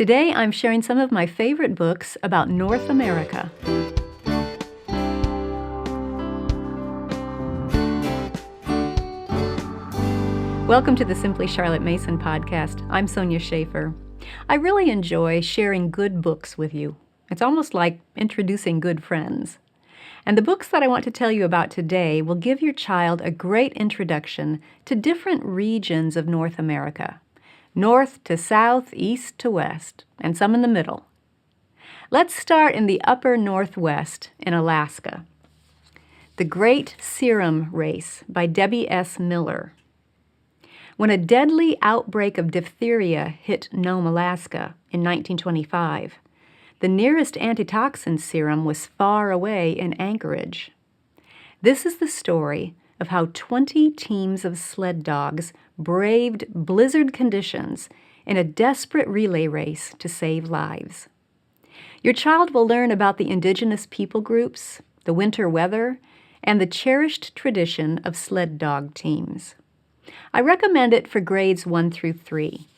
Today I'm sharing some of my favorite books about North America. Welcome to the Simply Charlotte Mason podcast. I'm Sonia Schaefer. I really enjoy sharing good books with you. It's almost like introducing good friends. And the books that I want to tell you about today will give your child a great introduction to different regions of North America. North to south, east to west, and some in the middle. Let's start in the upper Northwest in Alaska. The Great Serum Race by Debbie S. Miller. When a deadly outbreak of diphtheria hit Nome, Alaska in 1925, the nearest antitoxin serum was far away in Anchorage. This is the story of how 20 teams of sled dogs braved blizzard conditions in a desperate relay race to save lives. Your child will learn about the indigenous people groups, the winter weather, and the cherished tradition of sled dog teams. I recommend it for grades 1 through 3.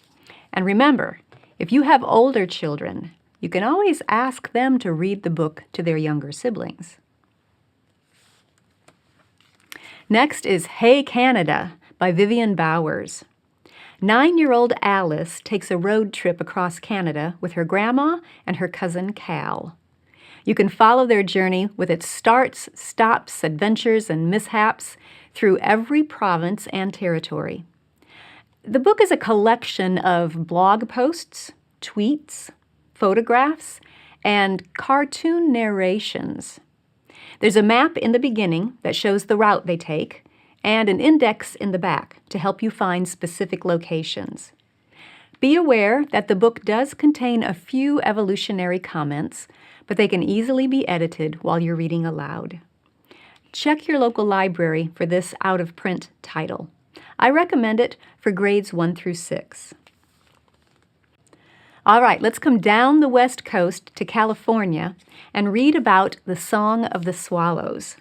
And remember, if you have older children, you can always ask them to read the book to their younger siblings. Next is Hey Canada by Vivian Bowers. 9-year-old Alice takes a road trip across Canada with her grandma and her cousin Cal. You can follow their journey with its starts, stops, adventures, and mishaps through every province and territory. The book is a collection of blog posts, tweets, photographs, and cartoon narrations. There's a map in the beginning that shows the route they take, and an index in the back to help you find specific locations. Be aware that the book does contain a few evolutionary comments, but they can easily be edited while you're reading aloud. Check your local library for this out-of-print title. I recommend it for grades 1 through 6. All right, let's come down the West Coast to California and read about The Song of the Swallows.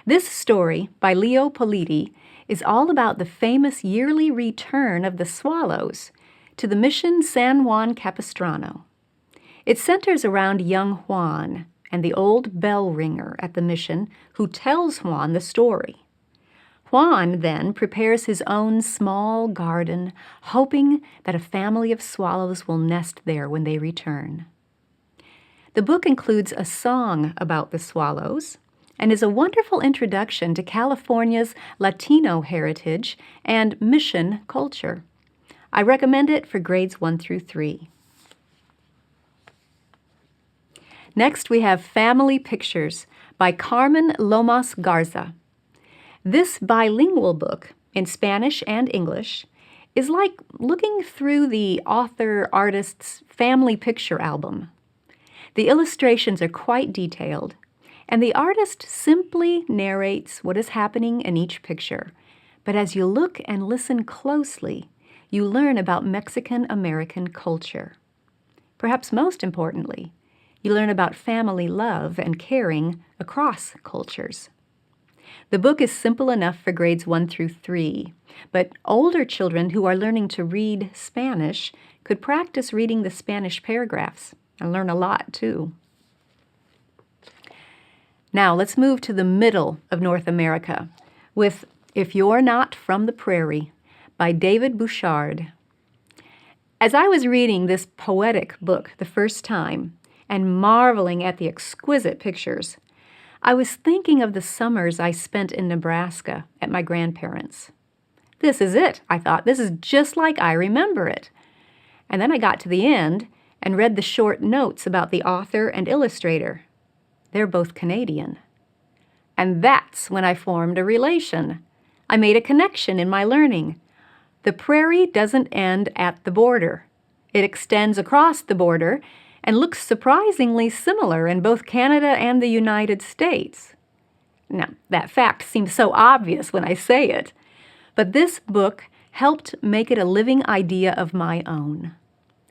This story by Leo Politi is all about the famous yearly return of the swallows to the Mission San Juan Capistrano. It centers around young Juan and the old bell ringer at the mission who tells Juan the story. Juan then prepares his own small garden, hoping that a family of swallows will nest there when they return. The book includes a song about the swallows and is a wonderful introduction to California's Latino heritage and mission culture. I recommend it for grades 1 through 3. Next, we have Family Pictures by Carmen Lomas Garza. This bilingual book, in Spanish and English, is like looking through the author-artist's family picture album. The illustrations are quite detailed, and the artist simply narrates what is happening in each picture. But as you look and listen closely, you learn about Mexican-American culture. Perhaps most importantly, you learn about family love and caring across cultures. The book is simple enough for grades 1 through 3, but older children who are learning to read Spanish could practice reading the Spanish paragraphs and learn a lot too. Now let's move to the middle of North America with If You're Not From the Prairie by David Bouchard. As I was reading this poetic book the first time and marveling at the exquisite pictures, I was thinking of the summers I spent in Nebraska at my grandparents'. This is it, I thought. This is just like I remember it. And then I got to the end and read the short notes about the author and illustrator. They're both Canadian. And that's when I formed a relation. I made a connection in my learning. The prairie doesn't end at the border. It extends across the border and looks surprisingly similar in both Canada and the United States. Now, that fact seems so obvious when I say it, but this book helped make it a living idea of my own.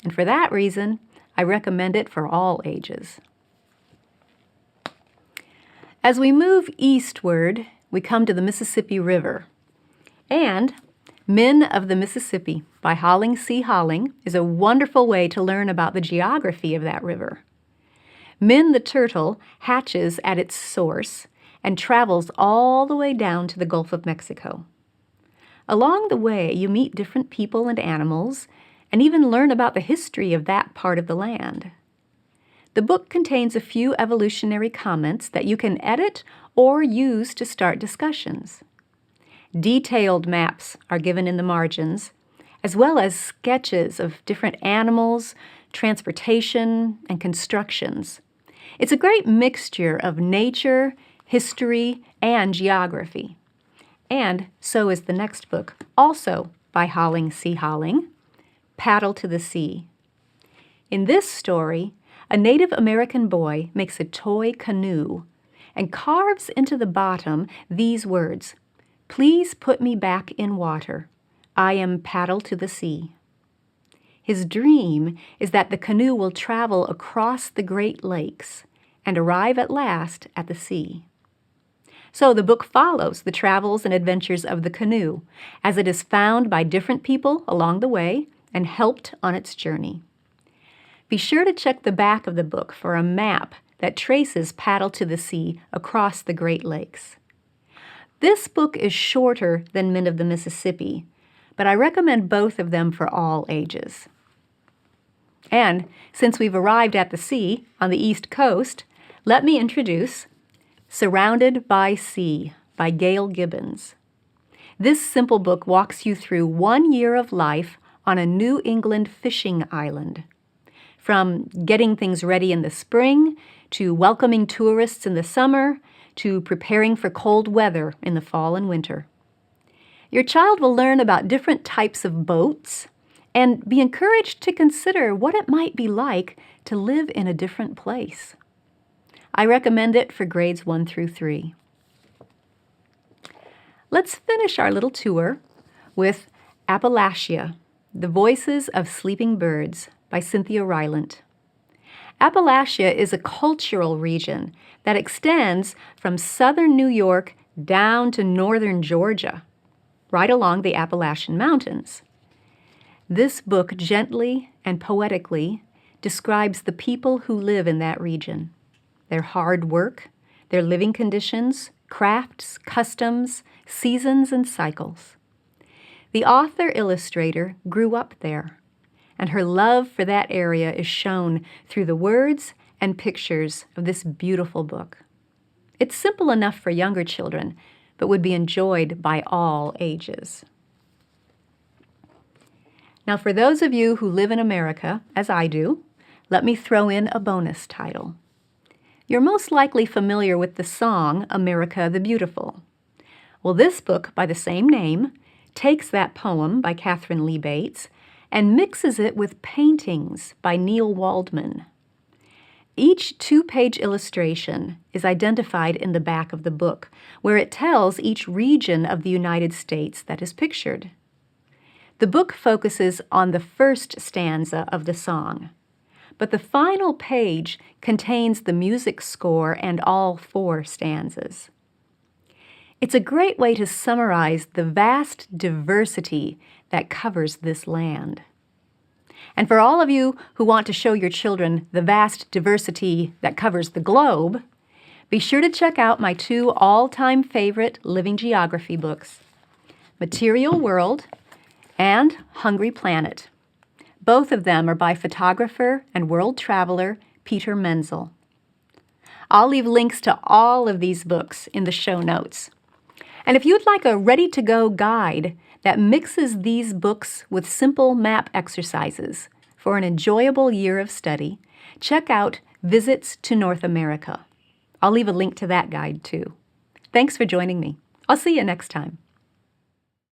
And for that reason, I recommend it for all ages. As we move eastward, we come to the Mississippi River and Men of the Mississippi by Holling C. Holling is a wonderful way to learn about the geography of that river. Min the turtle hatches at its source and travels all the way down to the Gulf of Mexico. Along the way, you meet different people and animals, and even learn about the history of that part of the land. The book contains a few evolutionary comments that you can edit or use to start discussions. Detailed maps are given in the margins, as well as sketches of different animals, transportation, and constructions. It's a great mixture of nature, history, and geography. And so is the next book, also by Holling C. Holling, Paddle to the Sea. In this story, a Native American boy makes a toy canoe and carves into the bottom these words, "Please put me back in water. I am paddle to the sea." His dream is that the canoe will travel across the Great Lakes and arrive at last at the sea. So the book follows the travels and adventures of the canoe as it is found by different people along the way and helped on its journey. Be sure to check the back of the book for a map that traces Paddle to the Sea across the Great Lakes. This book is shorter than Men of the Mississippi, but I recommend both of them for all ages. And since we've arrived at the sea on the East Coast, let me introduce Surrounded by Sea by Gail Gibbons. This simple book walks you through 1 year of life on a New England fishing island. From getting things ready in the spring, to welcoming tourists in the summer, to preparing for cold weather in the fall and winter. Your child will learn about different types of boats and be encouraged to consider what it might be like to live in a different place. I recommend it for grades 1 through 3. Let's finish our little tour with Appalachia, The Voices of Sleeping Birds by Cynthia Rylant. Appalachia is a cultural region that extends from southern New York down to northern Georgia, right along the Appalachian Mountains. This book gently and poetically describes the people who live in that region, their hard work, their living conditions, crafts, customs, seasons, and cycles. The author-illustrator grew up there, and her love for that area is shown through the words and pictures of this beautiful book. It's simple enough for younger children, but would be enjoyed by all ages. Now, for those of you who live in America, as I do, let me throw in a bonus title. You're most likely familiar with the song America the Beautiful. Well, this book by the same name takes that poem by Catherine Lee Bates and mixes it with paintings by Neil Waldman. Each 2-page illustration is identified in the back of the book, where it tells each region of the United States that is pictured. The book focuses on the first stanza of the song, but the final page contains the music score and all 4 stanzas. It's a great way to summarize the vast diversity that covers this land. And for all of you who want to show your children the vast diversity that covers the globe, be sure to check out my 2 all-time favorite living geography books, Material World and Hungry Planet. Both of them are by photographer and world traveler Peter Menzel. I'll leave links to all of these books in the show notes. And if you'd like a ready-to-go guide that mixes these books with simple map exercises for an enjoyable year of study, check out Visits to North America. I'll leave a link to that guide too. Thanks for joining me. I'll see you next time.